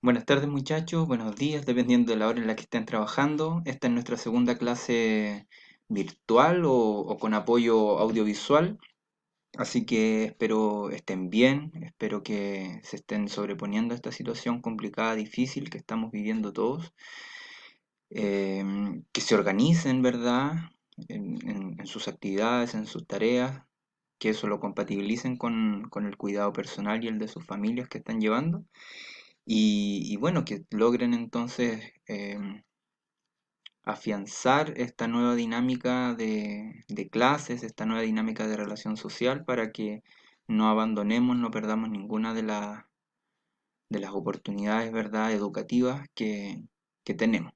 Buenas tardes muchachos, buenos días, dependiendo de la hora en la que estén trabajando. Esta es nuestra segunda clase virtual o con apoyo audiovisual, así que espero estén bien, espero que se estén sobreponiendo a esta situación complicada, difícil que estamos viviendo todos, que se organicen, ¿verdad? En sus actividades, en sus tareas, que eso lo compatibilicen con el cuidado personal y el de sus familias que están llevando. Y bueno, que logren entonces afianzar esta nueva dinámica de clases, esta nueva dinámica de relación social para que no abandonemos, no perdamos ninguna de las oportunidades, ¿verdad?, educativas que tenemos.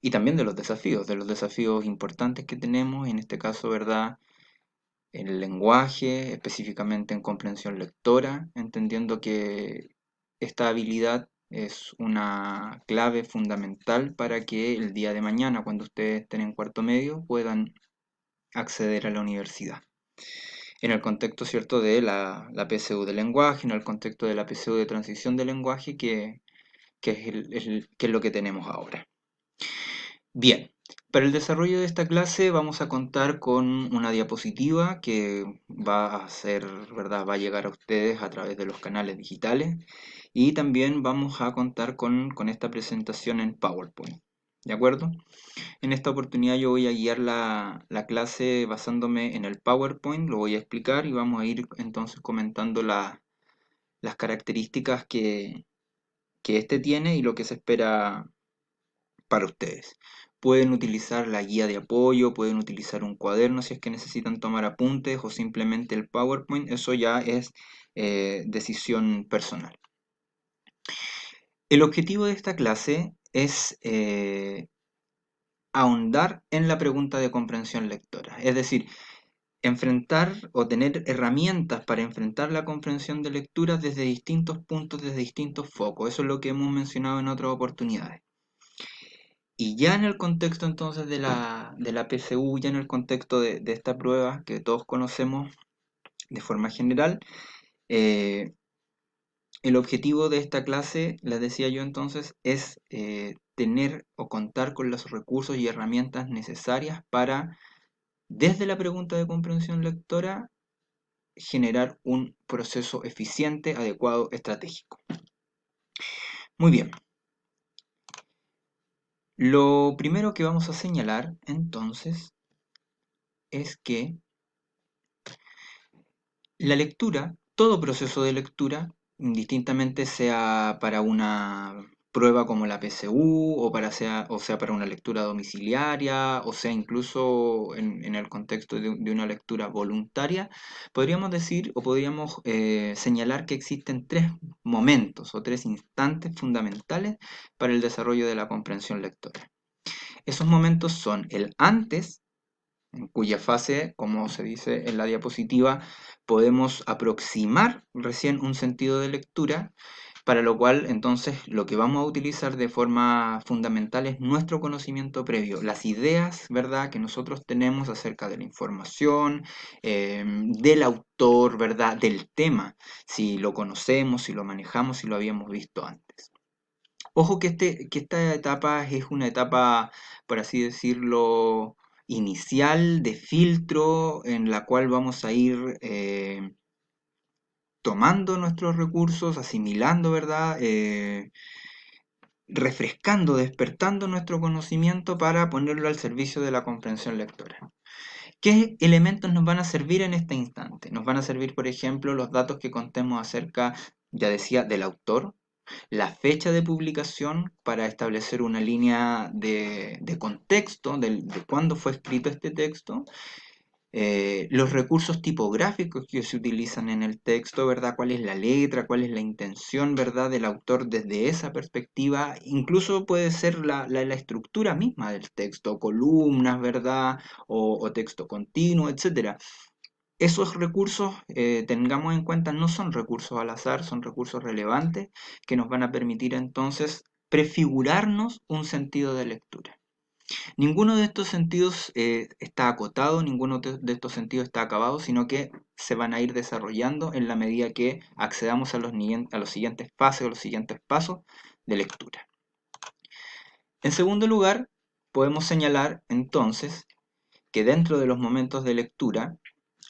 Y también de los desafíos importantes que tenemos, en este caso, ¿verdad?, en el lenguaje, específicamente en comprensión lectora, entendiendo que esta habilidad es una clave fundamental para que el día de mañana, cuando ustedes estén en cuarto medio, puedan acceder a la universidad. En el contexto, ¿cierto?, de la PSU de lenguaje, en el contexto de la PSU de transición de lenguaje, que es, que es lo que tenemos ahora. Bien, para el desarrollo de esta clase vamos a contar con una diapositiva que va a ser, ¿verdad? Va a llegar a ustedes a través de los canales digitales y también vamos a contar con esta presentación en PowerPoint. ¿De acuerdo? En esta oportunidad yo voy a guiar la clase basándome en el PowerPoint, lo voy a explicar y vamos a ir entonces comentando las características que este tiene y lo que se espera para ustedes. Pueden utilizar la guía de apoyo, pueden utilizar un cuaderno si es que necesitan tomar apuntes o simplemente el PowerPoint, eso ya es decisión personal. El objetivo de esta clase es ahondar en la pregunta de comprensión lectora, es decir, enfrentar o tener herramientas para enfrentar la comprensión de lectura desde distintos puntos, desde distintos focos. Eso es lo que hemos mencionado en otras oportunidades. Y ya en el contexto entonces de la PSU, ya en el contexto de esta prueba que todos conocemos de forma general, eh, el objetivo de esta clase, les decía yo entonces, es tener o contar con los recursos y herramientas necesarias para, desde la pregunta de comprensión lectora, generar un proceso eficiente, adecuado, estratégico. Muy bien. Lo primero que vamos a señalar entonces es que la lectura, todo proceso de lectura, indistintamente sea para una prueba como la PSU o sea para una lectura domiciliaria o sea incluso en el contexto de una lectura voluntaria, podríamos decir o podríamos señalar que existen tres momentos o tres instantes fundamentales para el desarrollo de la comprensión lectora. Esos momentos son el antes, en cuya fase, como se dice en la diapositiva, podemos aproximar recién un sentido de lectura, para lo cual entonces lo que vamos a utilizar de forma fundamental es nuestro conocimiento previo, las ideas, ¿verdad?, que nosotros tenemos acerca de la información, del autor, ¿verdad?, del tema, si lo conocemos, si lo manejamos, si lo habíamos visto antes. Ojo que esta etapa es una etapa, por así decirlo, inicial de filtro en la cual vamos a ir tomando nuestros recursos, asimilando, ¿verdad? Refrescando, despertando nuestro conocimiento para ponerlo al servicio de la comprensión lectora. ¿Qué elementos nos van a servir en este instante? Nos van a servir, por ejemplo, los datos que contemos acerca, ya decía, del autor, la fecha de publicación para establecer una línea de contexto de cuándo fue escrito este texto, los recursos tipográficos que se utilizan en el texto, ¿verdad? ¿Cuál es la letra? ¿Cuál es la intención, ¿verdad?, del autor desde esa perspectiva? Incluso puede ser la estructura misma del texto, columnas, ¿verdad? O texto continuo, etcétera. Esos recursos, tengamos en cuenta, no son recursos al azar, son recursos relevantes que nos van a permitir entonces prefigurarnos un sentido de lectura. Ninguno de estos sentidos está acotado, ninguno de estos sentidos está acabado, sino que se van a ir desarrollando en la medida que accedamos a los siguientes fases o los siguientes pasos de lectura. En segundo lugar, podemos señalar entonces que dentro de los momentos de lectura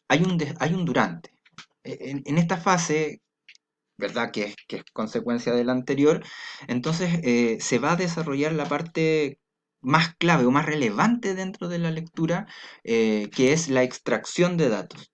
hay un durante. En esta fase, ¿verdad? Que es consecuencia de la anterior, entonces se va a desarrollar la parte más clave o más relevante dentro de la lectura, que es la extracción de datos.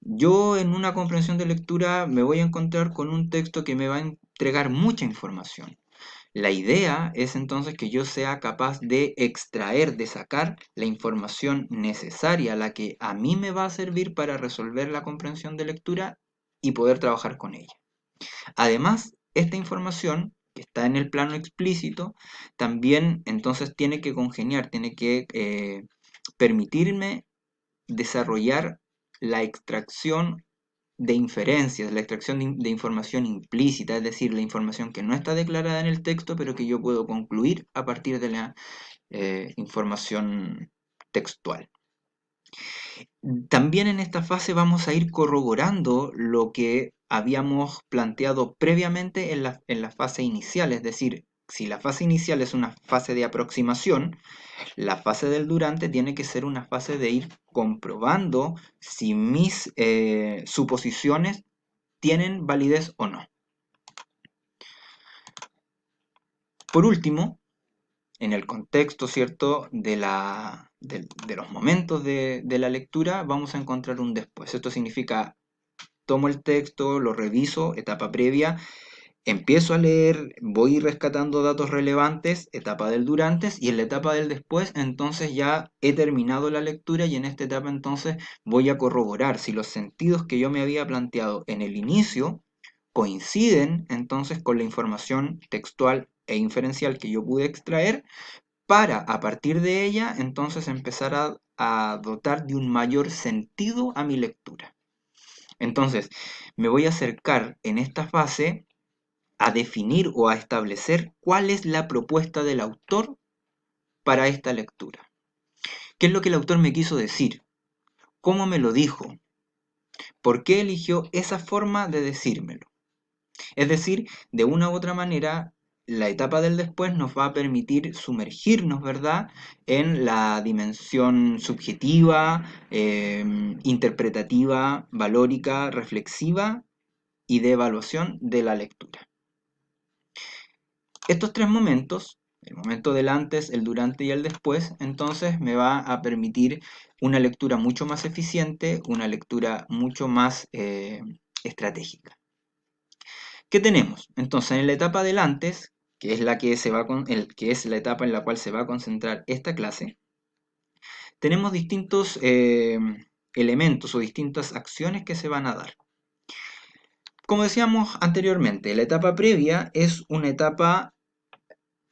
Yo en una comprensión de lectura me voy a encontrar con un texto que me va a entregar mucha información. La idea es entonces que yo sea capaz de extraer, de sacar la información necesaria, la que a mí me va a servir para resolver la comprensión de lectura y poder trabajar con ella. Además, esta información que está en el plano explícito, también entonces tiene que congeniar, tiene que permitirme desarrollar la extracción de inferencias, la extracción de información implícita, es decir, la información que no está declarada en el texto, pero que yo puedo concluir a partir de la información textual. También en esta fase vamos a ir corroborando lo que habíamos planteado previamente en la fase inicial, es decir, si la fase inicial es una fase de aproximación, la fase del durante tiene que ser una fase de ir comprobando si mis suposiciones tienen validez o no. Por último, en el contexto, ¿cierto?, de los momentos de la lectura, vamos a encontrar un después. Esto significa, tomo el texto, lo reviso, etapa previa, empiezo a leer, voy rescatando datos relevantes, etapa del durante, y en la etapa del después, entonces ya he terminado la lectura y en esta etapa entonces voy a corroborar si los sentidos que yo me había planteado en el inicio coinciden entonces con la información textual e inferencial que yo pude extraer para a partir de ella entonces empezar a dotar de un mayor sentido a mi lectura. Entonces, me voy a acercar en esta fase a definir o a establecer cuál es la propuesta del autor para esta lectura. ¿Qué es lo que el autor me quiso decir? ¿Cómo me lo dijo? ¿Por qué eligió esa forma de decírmelo? Es decir, de una u otra manera, la etapa del después nos va a permitir sumergirnos, ¿verdad?, en la dimensión subjetiva, interpretativa, valórica, reflexiva y de evaluación de la lectura. Estos tres momentos, el momento del antes, el durante y el después, entonces me va a permitir una lectura mucho más eficiente, una lectura mucho más estratégica. ¿Qué tenemos? Entonces, en la etapa del antes, que es la que que es la etapa en la cual se va a concentrar esta clase, tenemos distintos elementos o distintas acciones que se van a dar. Como decíamos anteriormente, la etapa previa es una etapa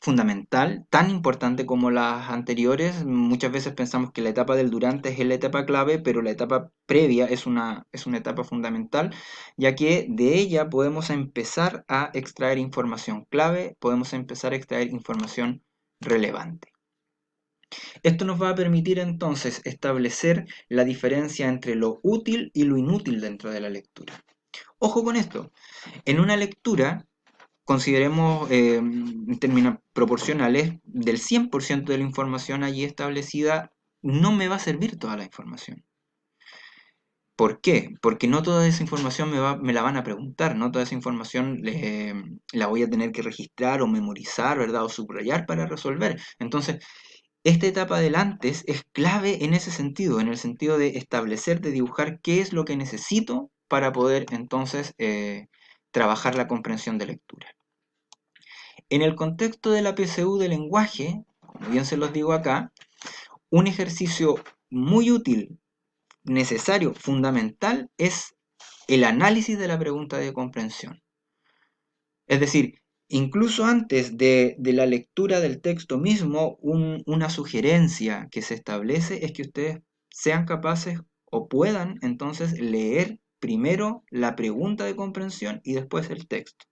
fundamental, tan importante como las anteriores. Muchas veces pensamos que la etapa del durante es la etapa clave, pero la etapa previa es una etapa fundamental, ya que de ella podemos empezar a extraer información clave, podemos empezar a extraer información relevante. Esto nos va a permitir entonces establecer la diferencia entre lo útil y lo inútil dentro de la lectura. Ojo con esto, en una lectura consideremos en términos proporcionales, del 100% de la información allí establecida, no me va a servir toda la información. ¿Por qué? Porque no toda esa información me la van a preguntar, no toda esa información la voy a tener que registrar o memorizar, ¿verdad? O subrayar para resolver. Entonces, esta etapa del antes es clave en ese sentido, en el sentido de establecer, de dibujar qué es lo que necesito para poder entonces trabajar la comprensión de lectura. En el contexto de la PSU de lenguaje, como bien se los digo acá, un ejercicio muy útil, necesario, fundamental, es el análisis de la pregunta de comprensión. Es decir, incluso antes de la lectura del texto mismo, una sugerencia que se establece es que ustedes sean capaces o puedan entonces leer primero la pregunta de comprensión y después el texto.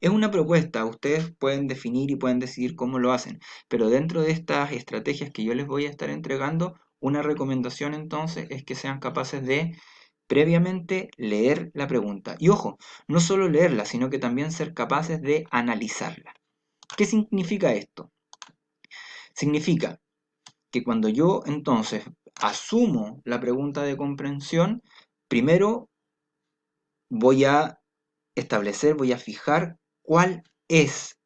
Es una propuesta, ustedes pueden definir y pueden decidir cómo lo hacen, pero dentro de estas estrategias que yo les voy a estar entregando, una recomendación entonces es que sean capaces de previamente leer la pregunta. Y ojo, no solo leerla, sino que también ser capaces de analizarla. ¿Qué significa esto? Significa que cuando yo entonces asumo la pregunta de comprensión, primero voy a establecer, voy a fijar cuál es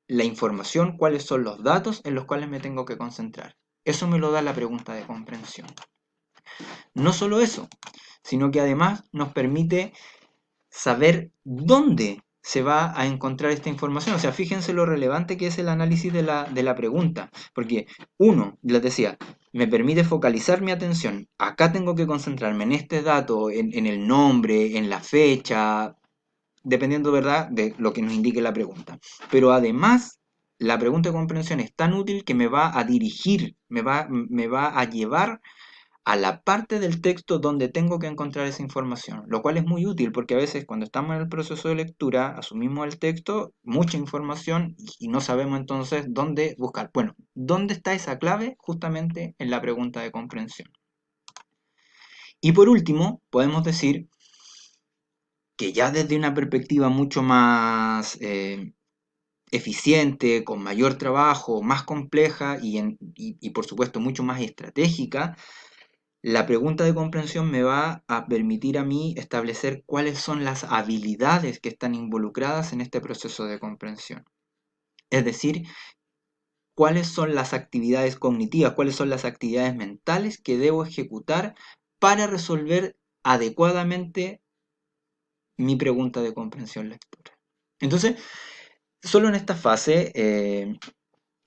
la información, cuáles son los datos en los cuales me tengo que concentrar. Eso me lo da la pregunta de comprensión. No solo eso, sino que además nos permite saber dónde se va a encontrar esta información. O sea, fíjense lo relevante que es el análisis de la pregunta. Porque uno, les decía, me permite focalizar mi atención. Acá tengo que concentrarme en este dato, en el nombre, en la fecha, dependiendo, ¿verdad?, de lo que nos indique la pregunta. Pero además, la pregunta de comprensión es tan útil que me va a dirigir, me va a llevar a la parte del texto donde tengo que encontrar esa información, lo cual es muy útil porque a veces cuando estamos en el proceso de lectura asumimos el texto, mucha información y no sabemos entonces dónde buscar. Bueno, ¿dónde está esa clave? Justamente en la pregunta de comprensión. Y por último, podemos decir que ya desde una perspectiva mucho más eficiente, con mayor trabajo, más compleja y por supuesto mucho más estratégica, la pregunta de comprensión me va a permitir a mí establecer cuáles son las habilidades que están involucradas en este proceso de comprensión. Es decir, cuáles son las actividades cognitivas, cuáles son las actividades mentales que debo ejecutar para resolver adecuadamente mi pregunta de comprensión lectora. Entonces, solo en esta fase,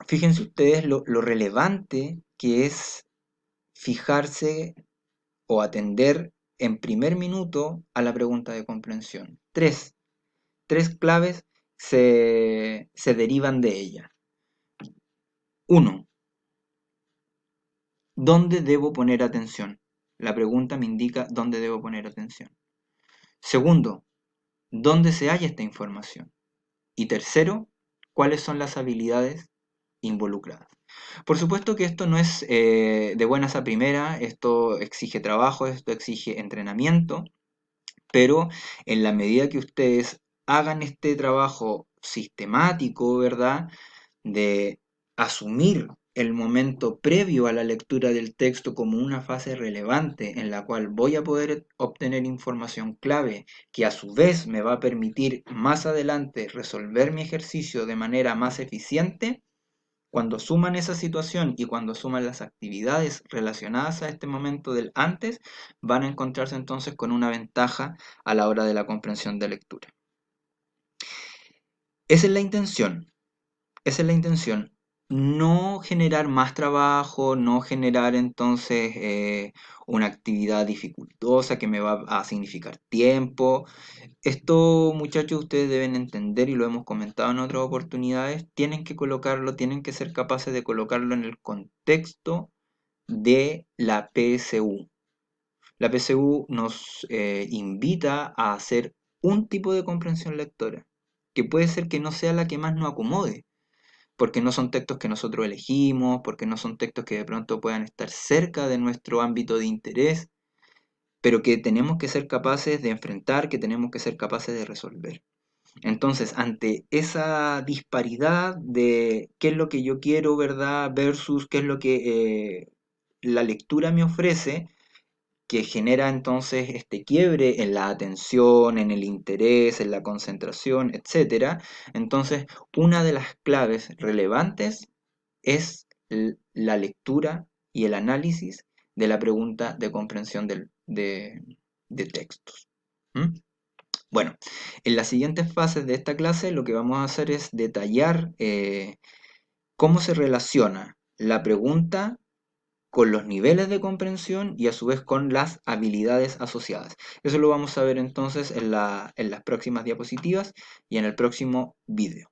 fíjense ustedes lo relevante que es fijarse o atender en primer minuto a la pregunta de comprensión. Tres claves se derivan de ella. Uno, ¿dónde debo poner atención? La pregunta me indica dónde debo poner atención. Segundo, ¿dónde se halla esta información? Y tercero, ¿cuáles son las habilidades involucradas? Por supuesto que esto no es de buenas a primera, esto exige trabajo, esto exige entrenamiento, pero en la medida que ustedes hagan este trabajo sistemático, ¿verdad? De asumir el momento previo a la lectura del texto como una fase relevante en la cual voy a poder obtener información clave que a su vez me va a permitir más adelante resolver mi ejercicio de manera más eficiente. Cuando suman esa situación y cuando suman las actividades relacionadas a este momento del antes, van a encontrarse entonces con una ventaja a la hora de la comprensión de lectura. Esa es la intención. Esa es la intención. No generar más trabajo, no generar entonces una actividad dificultosa que me va a significar tiempo. Esto, muchachos, ustedes deben entender y lo hemos comentado en otras oportunidades, tienen que colocarlo, tienen que ser capaces de colocarlo en el contexto de la PSU. La PSU nos invita a hacer un tipo de comprensión lectora, que puede ser que no sea la que más nos acomode, porque no son textos que nosotros elegimos, porque no son textos que de pronto puedan estar cerca de nuestro ámbito de interés, pero que tenemos que ser capaces de enfrentar, que tenemos que ser capaces de resolver. Entonces, ante esa disparidad de qué es lo que yo quiero, ¿verdad? Versus qué es lo que la lectura me ofrece, que genera entonces este quiebre en la atención, en el interés, en la concentración, etcétera. Entonces, una de las claves relevantes es la lectura y el análisis de la pregunta de comprensión de textos. ¿Mm? Bueno, en las siguientes fases de esta clase lo que vamos a hacer es detallar cómo se relaciona la pregunta con los niveles de comprensión y a su vez con las habilidades asociadas. Eso lo vamos a ver entonces en las próximas diapositivas y en el próximo video.